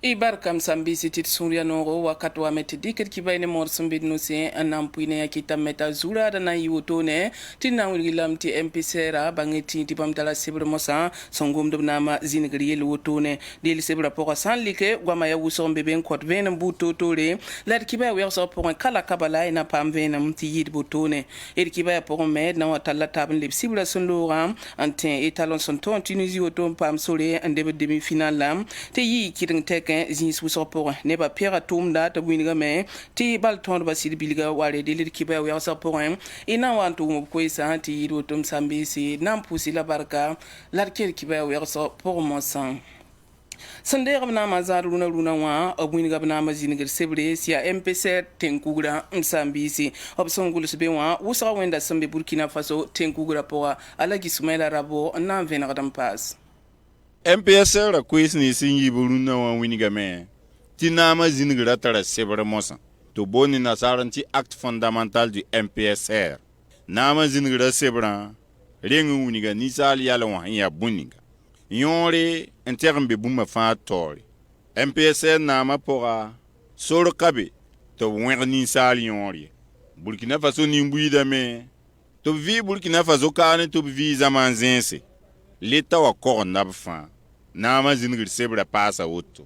Ibar kam sambi sitit suria noro wakati wa meti dikit kibaine mor sambid nuse anampuine ya kita meta zura da na yiwotone tina wilam ti MPCera bangeti ti pamtala sibra mosa songum dum nama zinigri yel wotone dil sibra poka san like gwama ya wusom beben kot venam buto tore lad kibaya wer so pon kala kabala ina pam venam ti yid botone er kibaya pon med na watalla tabn lib sibra sun loram anten etalon son ton Tunisie wotom pam sore ande demi final lam te yi kitin tek zin swisor pour ne ba pera tumda ta winiga me ti bal ton ba sid bilga wale delir kiba ya sa pour ina wantu mo ko isa ti do tum sambi si nam pusi la barka larkel kiba ya sa pour mo san sande gabna mazar runa wa abwini gabna mazinigir sebre sia MPC tenkugura msambi si obsongulu sebe wa usa wenda sambe Burkina Faso tenkugura poa alagi sumaila rabo na vena gadam pass MPSR la kwes ni singi buruna wa winiga me ti nama zinigra tara sebre mosa to boni nasaranti acte fondamental du MPSR nama zinigra sebra rengu winiga nisali yala wa ya buniga yore entermbe buma fa tori MPSR nama pora soro kabe to werni sali yore Burkina Faso ni mbuida me to vi Burkina Faso kane to vi zaman zense leta wa korna bfa nama zinigir sebra pasa woto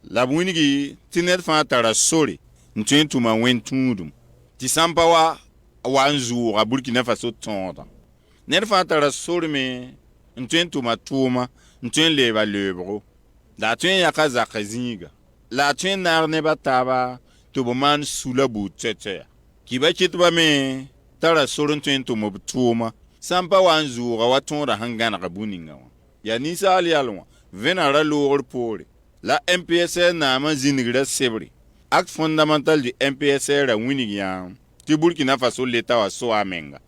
la bunigi tinet fa tara sori ntentu ma wentundum ti sampa wa wanzu a Burkina Faso tonda net fa tara sori me ntentu ma tuma ntwen leba lebro la twen ya kaza kazinga la twen nar ne bataba to boman sula bu tete ki ba kitba me tara sori ntentu mo tuma sampa wanzu wa tonda hangana ka buninga ya nisa ali alwa venara loor pore la MPSR nama zinigra sebri acte fondamental du MPSR la winigia ti Burkina Faso leta wa so amenga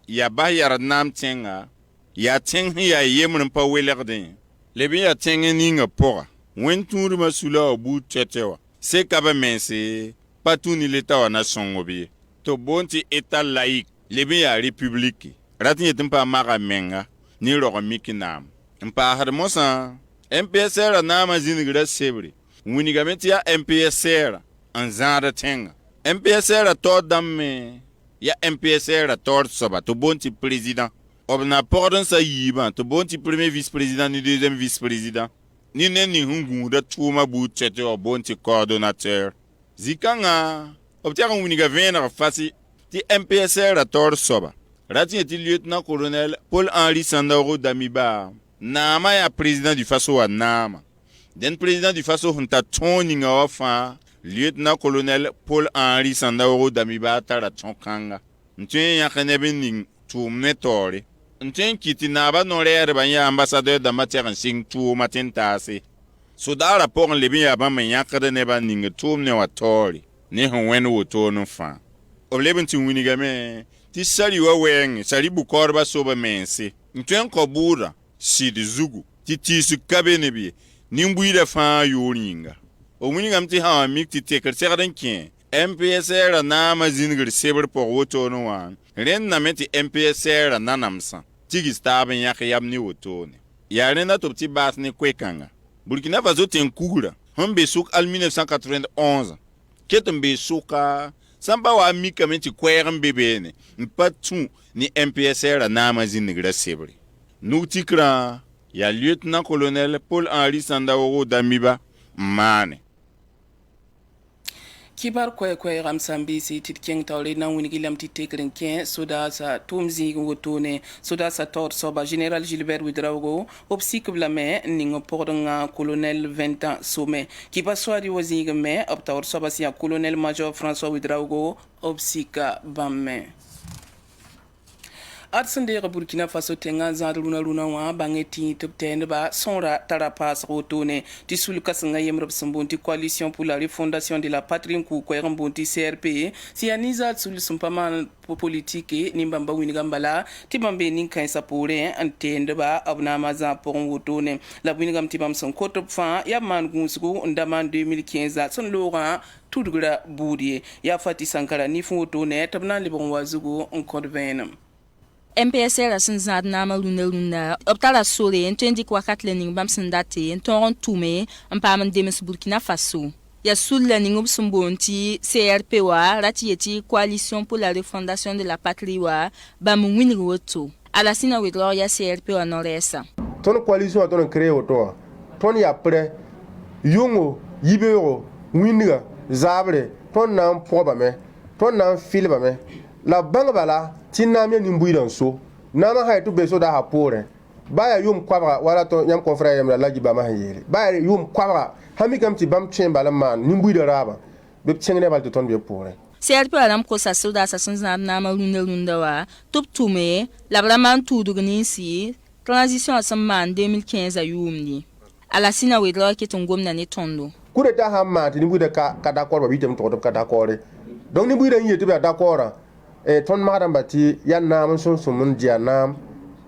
ya ba yar nam tenga ya teng ya yemren pa welerde lebi ya teng ninga pora wen tour masula bu tetewa se kaba mense patuni leta wa nation obi to bonti eta laïque lebi ya république ratin yetimpa maka menga ni ro mikinam mpa harmosa MPSR nama zinigra sebri winigamenti ya MPSR anzada tenga MPSR to damme ya MPSR to soba to bonti président obna pordon sa yiba to bonti premier vice-président ni deuxième vice-président ni neni hungu da tuma bu chete o bonti coordonnateur zikanga obtiaka winiga vena fasi ti MPSR to soba rati ti lieutenant colonel Paul-Henri Sandaogo Damiba nama ya président du Faso wa nama den président du Faso hunta toni nga wafa lieutenant colonel Paul-Henri Sandaogo Damiba tara tonkanga ntwen ya kanebe ning tumne tore ntwen kiti naba norer ban ya ambassadeur da matière sing tu matentase so da rapport le bi ya ba man ya kada ne ba ning tumne wa tore ne hon wen wo to no fa obleben ti winiga me ti sari wa wen sari bu korba so ba mense ntwen ko bura Sid zugu titi su kabene bi nimbuida fa yoringa o muningam ti ha mik ti teker serdan kin MPSR na mazingir seber por woto no wan ren na meti MPSR na namsa tigi staben yak yamni woto ne ya ren na topti bas ne kwekanga Burkina Faso ten kugura hombe suk al 1991 ketembe suka samba wa mika meti kweren bebene mpatu ni MPSR na mazingir sebri Noutikra, ya lieutenant colonel Paul-Henri Sandaogo Damiba mane. Kibar kwe ramsambi si titkeng tawle na winigilam titekren ken soda sa tumzi ngotone soda sa tor soba général Gilbert Ouedraogo opsik blame ningo pordonga colonel 20 ans sommet kiba swadi waziga me optawr soba sia colonel major François Ouedraogo opsika bamme Atsandere Burkina Faso tenga za luna wa bangeti toptende ba sonra tarapas rotone tisul kasanga yemrob sambonti coalition pour la refondation de la patrie ku ko mbonti CRP si aniza sul sumpama politique nimbamba winigambala tibambe ninkan sapore antende ba abna maza pon wotone la winigam tibam son kotop fa ya man gunsugo ndaman 2015 son lora tudgra boudie ya fati sankara ni fu wotone tabna libon wazugo on code venam MPSR sẽn zãad naama rũndã b tara sore n tõe n dɩk wakat la ning bãmb sẽn date n tõog n tʋme n paam n dems Burkina Faso. Ya sul la ning b sẽn boond tɩ CRP wa ra tɩ yetɩ coalition pour la refondation de la patrie wa bãmb wĩneg woto. Alasina wedrog ya CRP wa Nord-Est. Tõnd coalition wa tõnd n créé woto wã tõnd yaa prɛ yʋngo yibeoogo wĩndga zaabre tõnd na n pʋgbame tõnd na n filbame la bãngba la tɩ naam ya nin-buiidã n so naamã sã yetɩ be sodaasã poorẽ baa yaa yʋʋm koabga wala tɩ yãmb confrère yemda la gibãmbã sẽn yeele baa yaa yʋʋm koabga sã mikame tɩ bãmb tõe n bala n maan nin-buiidã raabã bɩ b kẽng nebal tɩ tõnd be poorẽ. CRP wa rãmb kosa sodaasã sẽn zãad naamã rũndã wa tɩ b tʋme la b ra maan tuudg ninsi transition sẽn maan 2015 a yʋʋmde. Alasina wedrog ket n gomda ne tõndo. Coup d'état sã n maan tɩ nin-buiidã ka d'accord ba bɩ tɩ m tʋgd b ka d'accord donc nin-buiidã n yetɩ b yaa d'accordã tõnd magdãmba tɩ yaa naam n sõm n dɩa naam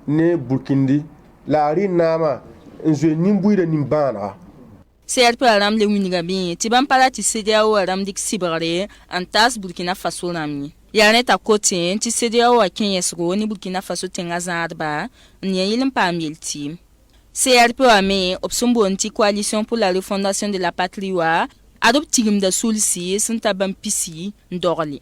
ne burkindi la a rɩ naamã n zoe nin-buiidã nin-bãanega. CRP wa rãmb le wĩnga bɩ tɩ bãmb pa ra tɩ CEDEAO wa rãmb dɩk sɩbgre n taas Burkina Faso rãmb ye. yaa ne t'a kote tɩ CEDEAO wa kẽ yɛsgo ne Burkina Faso tẽngã zãadba n ya yɩl n paam yel tɩɩm. CRP wa me b sẽn boond tɩ coalition pour la refondation de la patrie wa ad b tigimda sulsi sẽn ta bãmb pisi n dogle.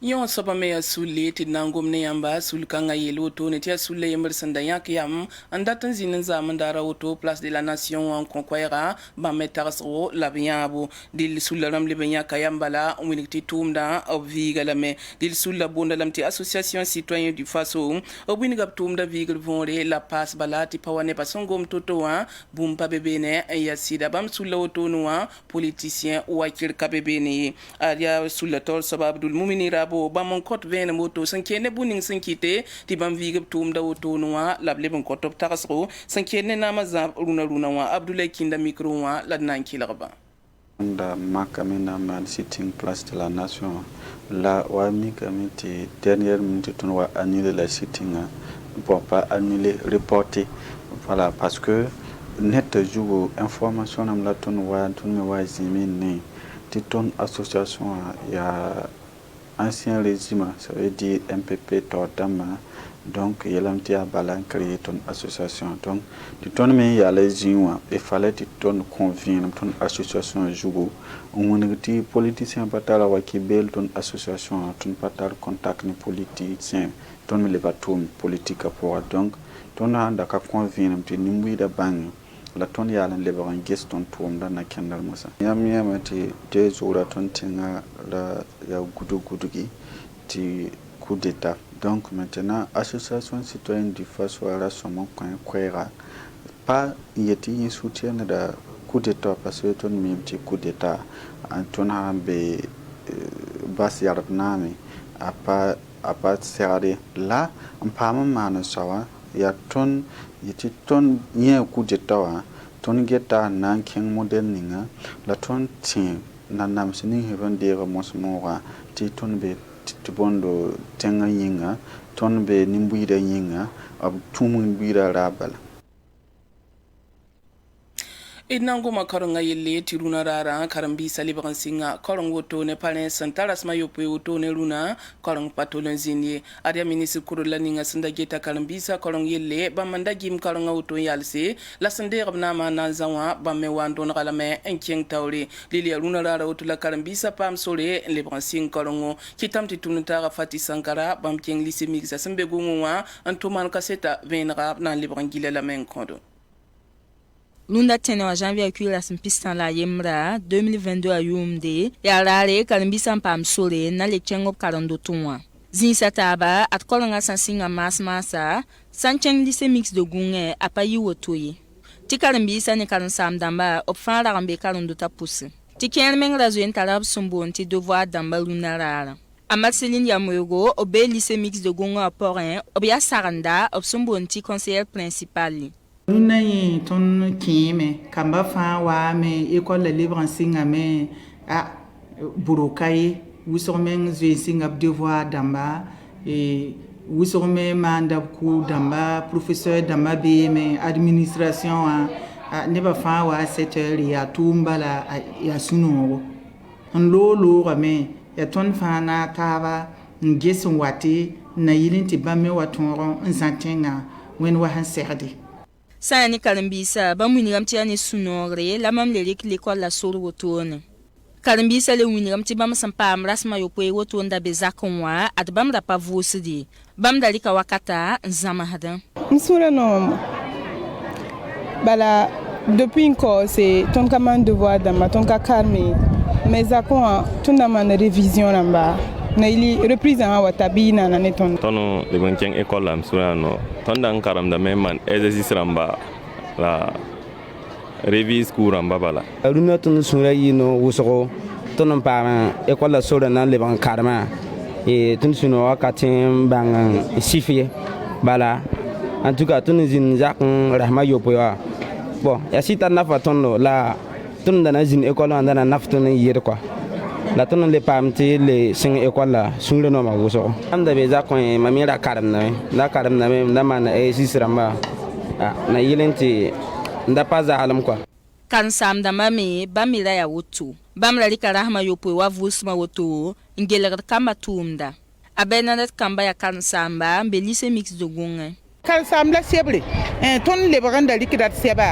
Yon soba me ya sulle ti nangom ne yamba sul kanga yel woto ne tia sulle yember sanda yak yam andaten zinin zaman dara woto place de la nation en conquera ba metarso la biabo dil sullaram le benya kayamba la winikti tumda ob vigala me dil sulla bonda lamti association citoyen du faso obinigap tumda vigal vonre la passe balati pawane pasongom totoa bumpa bebene ya sida bam sulla woto noa politicien wakir kabebene aria sulla tol sabab dul muminira ba mon kot vene moto san kene buning san kite ti bam vigab tumda woto noa lable bon kotop taxro san kene nama za runa wa Abdoulaye Kinda micro wa la nan kilaba nda makamina man sitting place de la nation la wa mi kamiti dernière minute ton wa annuler la sitting pour pas annuler reporter voilà parce que net jour information am la ton wa me wa zimine ti ton association ya ancien régime, ça veut dire MPP Tordama, donc il y a un petit abalan créé ton association. Donc, tu tournes mais il y a les gens, il fallait que tu conviennes ton association joue. On a dit politicien patal qui belle ton association, ton patal contact les politiciens, ton les bateaux politique pour donc ton a d'accord convienne un petit numéro de banque. La ton yalan leba un guest ton tuom da na kendal musa yam yamati de zura ton tinga la ya gudu gi ti coup d'état donc maintenant association citoyenne du faso ala somo kwera pas yeti soutien da coup d'état parce que ton même ti coup d'état ton hambe bas yarab nami a pas serré là on pas man sawa ya ton yeti ton nye coup d'état wa ton geta nan king model ninga la ton tin na nam sini heron de mos mowa ti ton be ti bondo tenga yinga ton be nimbuida yinga ab tumun bira rabal Inango makaronga yelle ti runa rara karambi salibaran singa korong woto ne palen santaras mayope woto ne runa korong patolon zinye adia ministre kurula ninga sanda geta karambisa korong yelle bamanda gim koronga woto yalse la sande rabna ma na zawa bamme wando na kalame enkeng tawre lili runa rara woto la karambisa pam sore le bransing korongo kitamti tunta fati sankara bam keng lycée mixa sembe gonwa antoman kaseta venra na librangila la men kondo Lunda tene wa janvier akula simpistan la yemra 2022 a yumde ya rare kalambisa pam sore na lekchengo karando tunwa zin sataba at kolanga sansinga masa sancheng lycée mix de gunge apayi wotoye ti kalambisa ne kalan samdamba opfara rambe karando tapusi ti kenmeng razoen tarab sumbon ti devoir damba luna rara Marceline Yamoyogo obe lycée mix de gunge aporin obya saranda opsumbon ti conseiller principal Nuna yi ton kime kamba fa wa me école libre en singa me a burukai wisomeng zwe singa devoir damba et wisome mandab ku damba professeur damba be me administration a ne ba fa wa 7h ya tumbala ya suno on lo me ya ton fa na taba n ges n wate na yɩl n tɩ bãmb me wa tõog n zã tẽngã wẽnd wa sẽn segde sã ya ne karen-biisa bãmb wingame tɩ yaa ne sũ-noogre la mam le rɩk lekɔl la sor wotone karen-biisa le wingame tɩ bãmb sẽn paam rasmã yopoe woto n da be zak n wã ad bãmb da pa vʋʋsde bãmb da rɩka wakata n zãmsdẽ m sũurã noom bala depuis n kaoose tõnd ka maan devoir dãmba tõnd ka karme mais zak wã tõnd da maan révision rãmba na yili reprise wã wa ta bɩ y nana ne tõnd tõnd leb n kẽng école lame sũurã no tõnd da n karemdame n maan exercice rãmba la révise cours rãmba bala rũnã tõnd sũurã yɩɩno wʋsgo tõnd n paam école la sorã na n leb n karemã tõnd sũ-noogã ka tẽ n bãng n sɩf ye bala en tout cas tõnd n zĩnd zak n rasmã yopoe wã bon yaa sɩta nafa tõndo la tõnd da na zĩnd école wã da na naf tõnd n yɩɩd kɔa la tõnd n le paam tɩ le sẽng école la sũurã noomã wʋsgo mam da be zak mam me ra karemdame da karemdame m da maan exercice rãmba na yɩl n tɩ n da pa zaglem kɔa karen-saamdãmbã me bãmb me ra yaa woto bãmb ra rɩka rasmã yopoe wa vʋʋsmã woto n gelgd kambã tʋʋmda a bɛnadet kambã yaa karen-saamba n be lycée mix de gũngẽ karen-saam la sebre tõnd lebg n da rɩkda d sɛba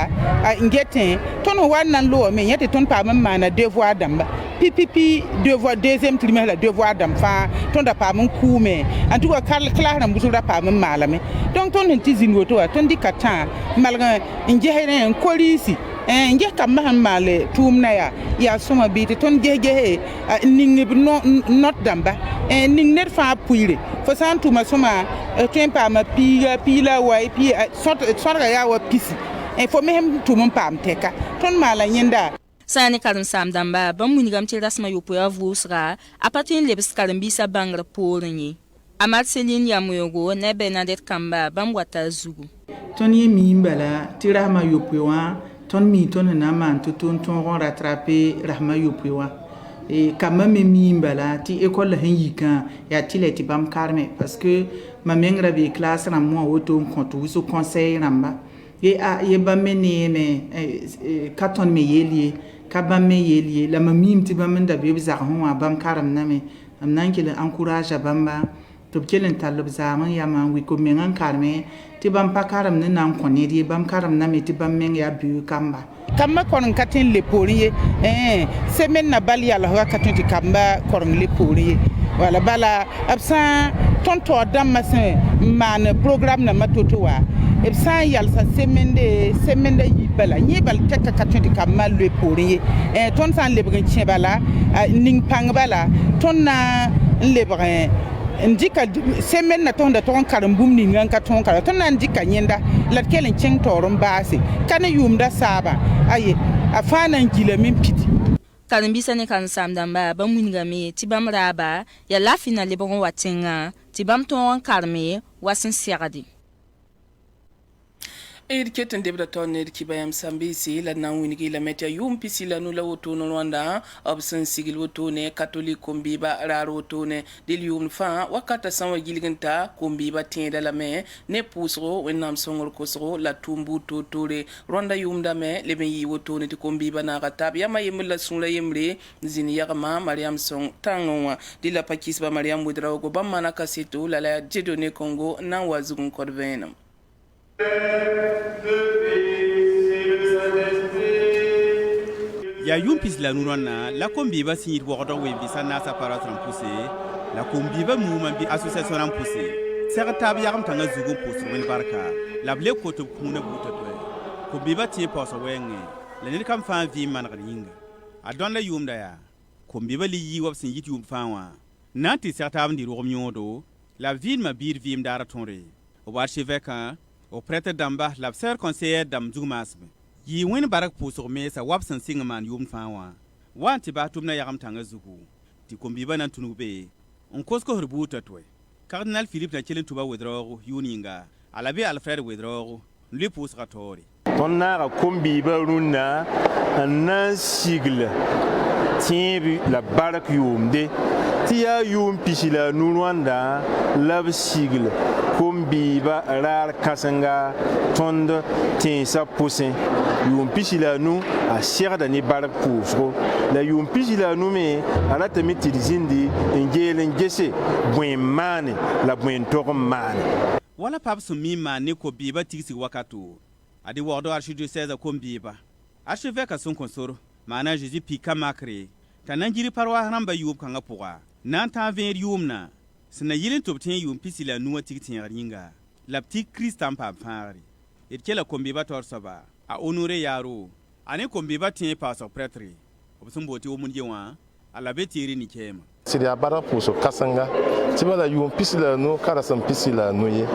n getẽ tõnd wa nan loame yẽ tɩ tõnd paam n maana devoir dãmba pipipi devoir deuxième trimestre la devoir dãmb fãa tõnd da paam n kuume en tout cas classe rãmb wʋsg da paam n maalame donc tõnd sẽn tɩ zĩnd woto wã tõnd dɩka tã n malg n gesd n koriisi n ges kambã sẽn maal tʋʋmdã yaa sõma bɩ tɩ tõnd ges n ning b not dãmba ning ned fãa puire fo sã n tʋma sõma tõe n paama piila wa sõdga yaa wa pisi fo me sẽn tʋm n paam tɛka tõnd maala yẽnda sã ne karen-saam-dãmba bãmb wingame tɩ rasmã yopoe a vʋʋsga a pa tõe n lebs karen-biisã bãngr poorẽ ye a marceline yam-weoogo ne bernadette kamba bãmb wa tar zugu tõnd yẽ miim bala tɩ rasmã yopoe wã tõnd mii tõnd sẽn na n maan tɩ tõnd tõog n rattrape rasmã yopoe wã kambã me miim bala tɩ école la sẽn yikã yaa tɩ la tɩ bãmb karme parce que mam meng ra bee classe rãmb wã woto n kõ tɩ wʋsg conseil rãmba ye bãmb me neeme ka tõnd me yeel ye ka bãmb me yeel ye la mam miim tɩ bãmb n da be b zag sẽn wã bãmb karemdame m na n kell n encourage a bãmba tɩ b kell n tall b zaam n yam n wɩk b meng n karme tɩ bãmb pa karem ne na n kõ ned ye bãmb karemdame tɩ bãmb meng yaa buu kamba kambã koreng ka tõe n le poorẽ ye semaine na bal yalsga ka tõe tɩ kambã koreng le poorẽ ye wala bala b sã tõnd taoor dãmbã sẽn n maan programme nambã to-to wa b sã n yalsa semenda yib bala yẽ bal tɛka ka tõe tɩ kambã loe poorẽ ye tõnd sã n lebg n kẽ bala ning pãng bala tõnd na n lebg n dɩka semaine na tõsda tog n karem bũmb ninga n ka tõog n karem tõnd na n dɩka yẽnda la d kell n kẽng taoor n baase ka ne yʋʋmda saabã aye a fãa na n gilame n pidi karen-biisã ne karen-saam-dãmba bãmb wingame tɩ bãmb raaba yaa laafɩ na lebg n wa tẽngã tɩ bãmb tõog n kareme wa sẽn segde d ket n debda taoor ned kiba yam sãn-beese la d na n wing yeelame tɩ yaa yʋʋm pisi la nu la wotone rõndã b sẽn sigl wotone katolik kom-biiba raar wotone dɩl yʋʋmd fãa wakata sã n wa gilg n ta kom-biiba tẽeda lame ne pʋʋsgo wẽnnaam sõngr kosgo la tʋʋm buud toor-toore rõndã yʋʋmdame leb n yɩɩ wotone tɩ kom-biiba naaga tab yama yembr la sũurã yembre zĩnd yagma mariam sõng tãng wã dɩ la pa kisba mariam wedraogo bãmb maana kaseto la la jedone congo n na n wa zug n kõd vẽenem ya yumpis la nuronna la kombiba signit wogdo wembi sanasa paratran poussé la kombiba mouvement bi association ran poussé sertab yagam tanga zugo pousse wen barka la ble koto kuna butatwe kombiba tie poso wenge la ne kam fa vi man ringa adon la yumda ya kombiba li yi wab sin yit yum fawa nanti sertab ndi rom nyodo la ville ma bir vim dara tonre o archevêque au prêtre d'amba la sœur conseillère dam zugmasbe yi wen barak pousse mesa wab sin singman yum fawa wanti batum na yagam tanga zugo ti kombiba nan tunube on kosko herbutatwe Cardinal Philippe na chelen tuba wedrogo yuninga alabe Alfred wedrogo le pousse ratori ton na kombiba runa nan sigle tiebi la barak yumde tɩ yaa yʋʋm pisi la nu rõanda la b sigl kom-biiba raar kãsenga tõnd tẽesa pʋsẽ yʋʋm pisi la nu a segda ne bark pʋʋsgo la yʋʋm pisi la nu me a ratame tɩ d zĩndi n geel n gese bõe n maane la bõe n tog n maane wala pap sẽn mi n maan ne ko-biiba tigsg wakato a dɩ waoogd archidiocɛɛsã kom-biiba archevêka sẽn kõ sor maana a Zeezi pika makre t'a na n giri parwaas rãmba yʋʋb kãngã pʋga na n tãag vẽer yʋʋmna sẽn na yɩl n tʋb tẽ yʋʋm pisi la nu wã tig tẽegr yĩnga la b tɩ kiristã n paam fãagre d kela kom-biiba taoor soaba a honore yaaro a ne kom-biiba tẽ paasg prɛtre b sẽn boog tɩ wʋmd ye wã a la be teere ni-kɛɛmã sɩd yaa barg pʋʋsg kãsenga tɩ bala yʋʋm pisi la nu ka sẽn pisi la nu ye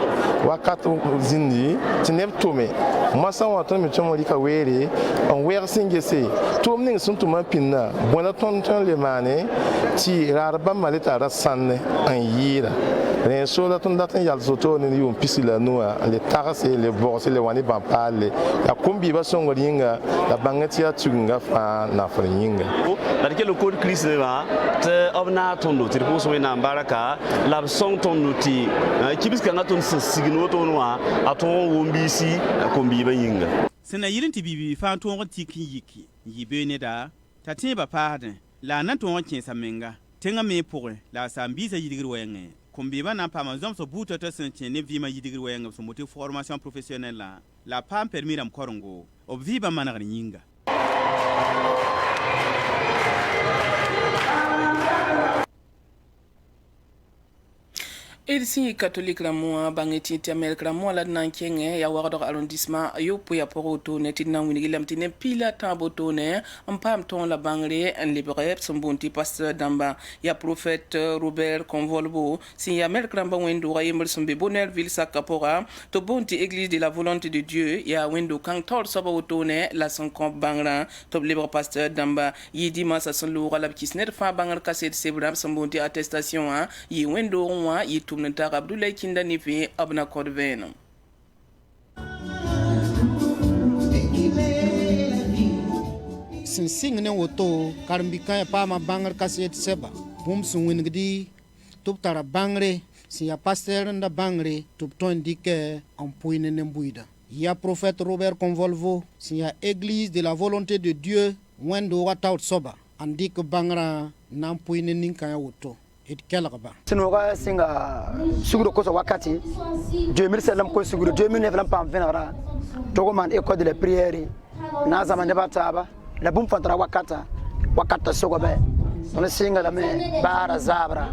wakat zĩndi tɩ neb tʋme moasã wã tõnd me tõnd rɩka weere n wɛg sẽn gese tʋʋm ning sẽn tʋma n pĩnda bõe la tõnd tõnd le maane tɩ raar bãmba le tara sãnne n yɩɩra rẽ soola tõnd dat n yals woto ne yʋʋm pisi la nu wã le tagse le bogse le wa ne bãmb paalle la kom-biiba sõngr yĩnga la bãng tɩ yaa tuginga fãa nafr yĩnga la d kell n kood kiristdbã tɩ b na tõndo tɩ d pʋʋs wẽnnaam barka la b sõng tõndo tɩ kibs-kãngã tõnd sẽn sign wotone wã a tõog n wʋm-biisi kom-biibã yĩnga sẽn na yɩl n tɩ bibi fãa tõog n tik n yiki n yɩ bee neda t'a tẽebã paasdẽ la a na tõog n kẽesa menga tẽngã me pʋgẽ la a saam-biisã yɩdgr wɛɛngẽ kom-biibã na n paama zõmsg buutã t'a sẽn kẽ ne vɩɩmã yɩdgr wɛɛngẽ b sẽn bote formation professionnelle la a paam permis rãmb korengo b vɩɩbã manegr yĩnga Edsi catholique la moa bangeti ti Amerique la moa la nan kenge ya wagdo arrondissement yopo ya poroto ne tin nan winigi lam tin pila tamboto ne ampam ton la bangre en libre sombonti pasteur damba ya prophète Robert Convolvo si Amerique la wendo rayemel sombe bonheur ville sakapora to bonti église de la volonté de Dieu ya wendo kang tol soba otone la son komp bangra to libre pasteur damba yi dimanche son lo la kisner fa bangar kaset sebram sombonti attestation ha yi wendo wa yi tumnta Abdoulaye Kinda Nifi abna kodveno sing ne woto karmbika ya pama bangar kaset seba bum sun wingdi tup tara bangre si ya pasteur nda bangre tup ton dike en puine ne mbuida ya prophète Robert Convolvo si ya église de la volonté de Dieu wendo wataut soba andik bangra nam puine ninka ya woto it kelgba sinoga singa suguro ko so wakati 2007 ko suguro 2009 lam pam venara togo man école de la prière na zaman debataba la bum fantara wakata sogo be on singa la me bara zabra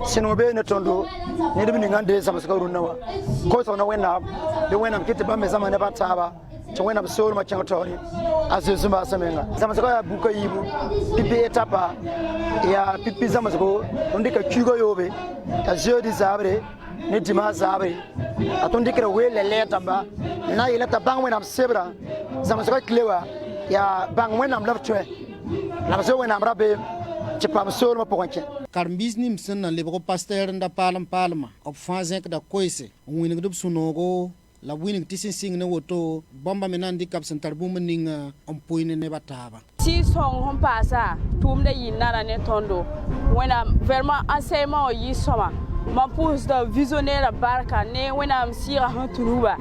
sino be ne tondo ne de ngande sama sakaru nawa ko so na wena de wena kiti ba me zaman debataba to wena so ma changatori azuzu ma samenga sama sakaru buka yibu pipi etapa ya pipi zama sako ndika kyugo yobe ta jeudi zabre ni dimanche zabre atondikira wele letamba na ileta bang wena sebra zama sako klewa ya bang wena mlafchwe la so wena mrabe chipam so ma pokonche karbis nim sunna lebgo pasteur nda palma op fanzek da koise wini gdub sunogo la wini tisin sing ne woto bomba menandi kap sentar bum ninga on poine ne bataba si song hon pasa tum de yinara ne tondo wena vraiment enseignement yi soma ma pousse de visionnaire la barka ne wena am sira han turuba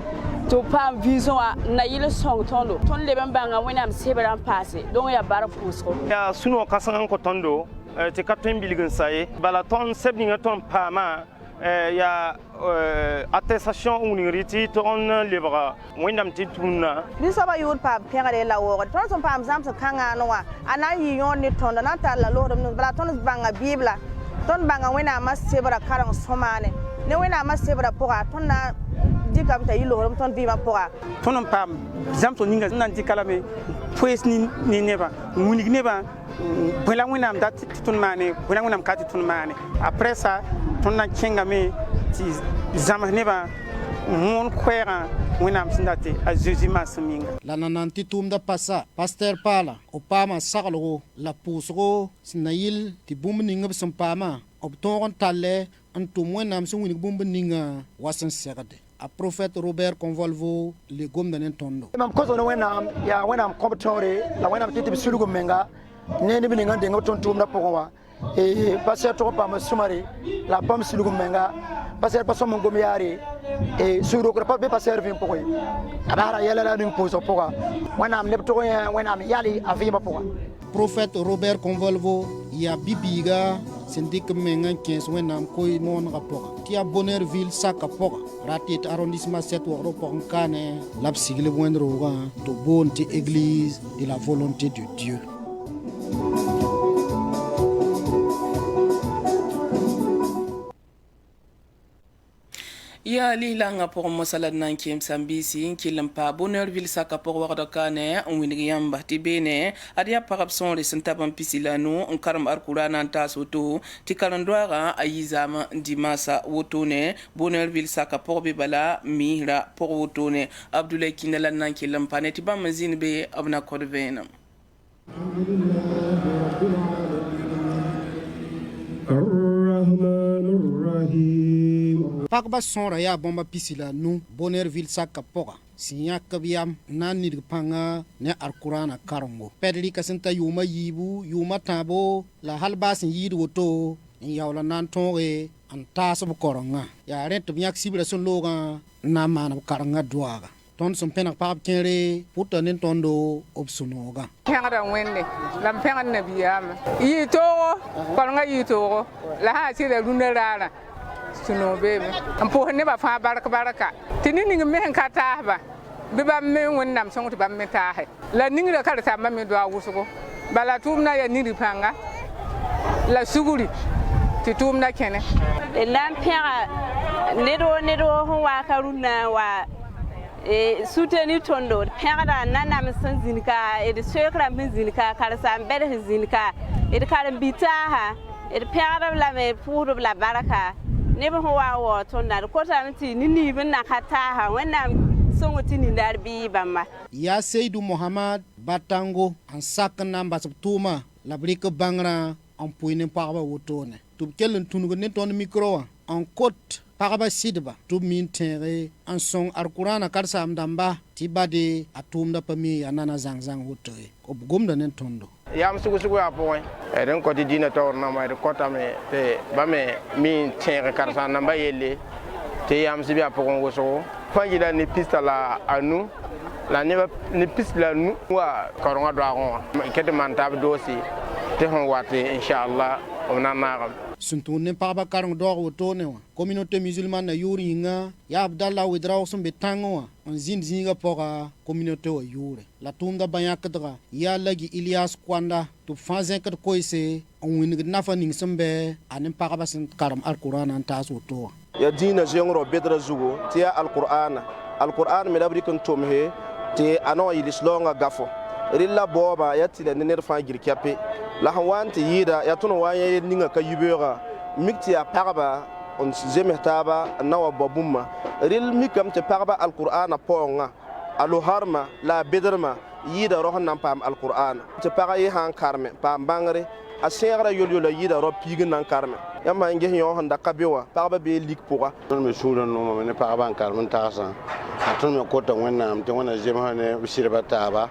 to pam vision na yile song tondo ton le banga wena am sebra passe donc ya bar pousse ko ya suno kasan ko tondo te katten bilgin saye bala ton sebninga ton pama ya attestation uniriti ton lebra wendam tituna ni saba yul pa pengare la wo ton son pam zam sa kanga no wa ana yi yon ni ton na ta la lo dum bala ton banga bibla ton banga wena ma sebra karan somane ne wena ma sebra poa ton na dikam ta yilo rom ton bima poa ton pam zam to ninga nan dikalame pues ni neba munig neba bela wena am dat ton mane bela wena am kati ton mane après ça ton na kenga me ti zama neba mon kwera wena am sindate a Jésus masaminga la nananti tumda passa pasteur pala opama saglo la pusgo sinayil ti bumninga sampama obton talle antum wena am sun bumbu ninga wasan segade a prophète Robert Convolvo le gom danen tondo mam ko so wena ya wena am comptore la wena am titi sulugo menga ne ni binga de ngoton tumda pokowa et passer trop par Soumari, la pomme Silgumenga, passer par son Mongomiari, et sur le pas passer vin pour eux. Abara Yala d'une pause pour moi. When I'm Neptoyen, when I'm Yali, à Viva pour Prophète Robert Convolvo, il y a Bibiga, syndic Mengan 15 when I'm Koimon rapport. Tia Bonneurville Sakapora, Ratit arrondissement 7 ou rapport en Cane, l'absigle Wendroga, de bonté église et la volonté de Dieu. Ya lilanga pour mosala nan kiem sambisi kilampa Bonneurville Sakapor warda kane winigam batibene adia parapson le sentaban pisilano on karam arkurana tasoto tikalandwara ayizama dimasa wotone Bonneurville Sakapor bibala mihra pour wotone Abdoulaye Kinala nan kilampa netiba mazine be abna kodvena Pagba sonra ya bomba pisila nu Bonneurville Sakapora sinya kabiyam na nirpanga ne arkurana karongo pedli kasenta yuma yibu yuma tabo la halbas yid woto yawla nan tonge anta sab koronga ya ret byak sibra son loga na man karanga duaga ton son penak pap kere puta nen tondo opsunoga pengada wende lam pengan nabiyam yito koronga yito la ha sira lunarara suno bebe ampo ne ba fa baraka tini ninga men kata ba be ba men wonnam songo ba men ta he la ninga ka ta ma me do awusugo bala tumna ya niri panga la suguri ti tumna kene de lampera nedo ho wa karuna wa soutenu tondo pera nana me san zinka e de sekra me zinka kala sam bede zinka e de kala bitaha e de pera la me puru la baraka neba ho wa to na ko ta mti ni bin na kata ha wannan songo tini darbi bamma ya Seydou Mohamad Batango an sakna mbasatuma la brique bangra en puine parba wotone tub kelen tunugo ne ton micro en côte parba sidba tub min tere en son arkurana karsa amdamba tibade atumda pami anana zangzang wotoy ko gomda nen tondo yam sugu ya point eden ko di dina tor na ma ko tame te ba me min tere karsa namba yelle te yam sibi apon woso fangida ni pista la anu la ni pista la nu wa koronga do agon kete man tab dosi te hon wate inshallah ona maram suntunen pagba karang do wotone wa communauté musulmane na yuri nga ya Abdallah Widraw sum betango on zinga poga communauté wa yure la tunda bayakadra ya lagi Ilyas Kwanda to fanzen kat koise on win nafa ning sembe anen pagba sin karam alquran an taso to ya dina jengro bedra zugo tia alquran me dabri kun tomhe te ano ilislonga gafo rilla boba ya tile ner fa girkape la hawante yida ya tuno waye ninga kayubera mikti ya parba on zemetaba nawa babumma ril mikam te parba alquran ponga aluharma la bedrma yida rohan pam alquran te paraye han karme pam bangre a segra yolyola yida ro pigin nan karme yamba nge yo handa kabewa parba be lik pourra ton me suudan no me ne parba an karme tasa ton me kota wonna te wona jema ne bisirba taba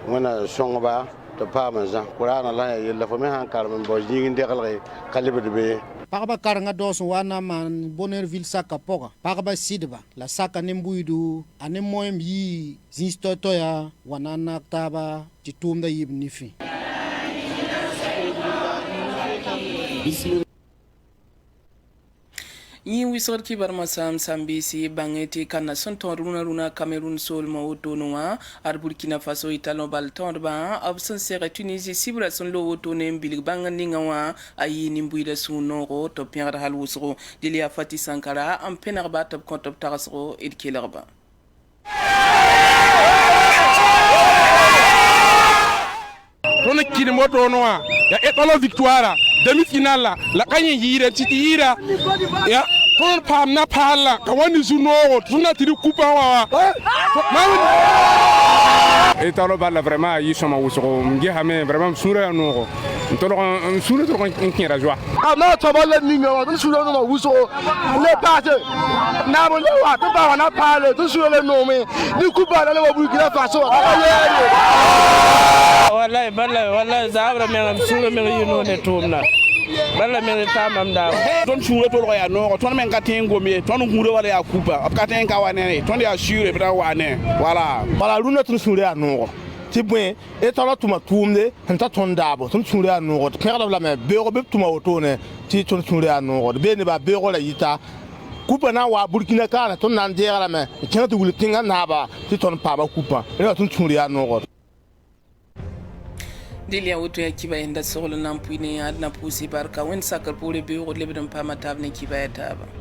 wona songba to pama za qur'ana la yella fo me han karme bo jingin de galay kalibe de pagba karanga dos wana man Bonneurville Sakapora pagba sidba la saka nembuidu ane moyem yi zinstoto ya wanana taba titumda yibnifi yi wisor kibar masam sambisi bangeti kana sonton runa Cameroun sol mawtonwa ar Burkina Faso Italo balton ba absen sere Tunisie sibra son lo wotone mbilig banganinga wa ayi nimbuida sunoro to piar halwusro dilia Fati Sankara am penar ba top kontop tarasro ed kilerba tona kiri moto noa ya etalo victoire demi finale la kanye yira titira ya ton pam na pala ka wani zuno tuna tiri kupa wa etalo bala vraiment yi soma wuso ngi hame vraiment sura no ntolo sura to kon kira joa ama to bala ninga wa sura no wuso le pate na mo le wa to ba na pala to sura le no me ni kupa na le wa Burkina Faso wallahi zabra men sura men yuno ne tumna bala me ta mam da ton shure to ya no ton men ka tengo me ton ngure wala ya kupa ka ten ka wane ton ya shure bra wane wala runa ton shure ya no ti bwen e tala tuma tumde hanta ton dabo ton shure ya no pera la me be ro be tuma otone ti ton shure ya no be ne ba be ro la yita kupa na wa Burkina kana ton nan dera me kena to wul tinga na ba ti ton pa ba kupa e ton shure ya no Dilia woto ya kiba enda solo nampuine ya na pusi barka wen sakar pole be o lebedon pa matavne kiba ya taba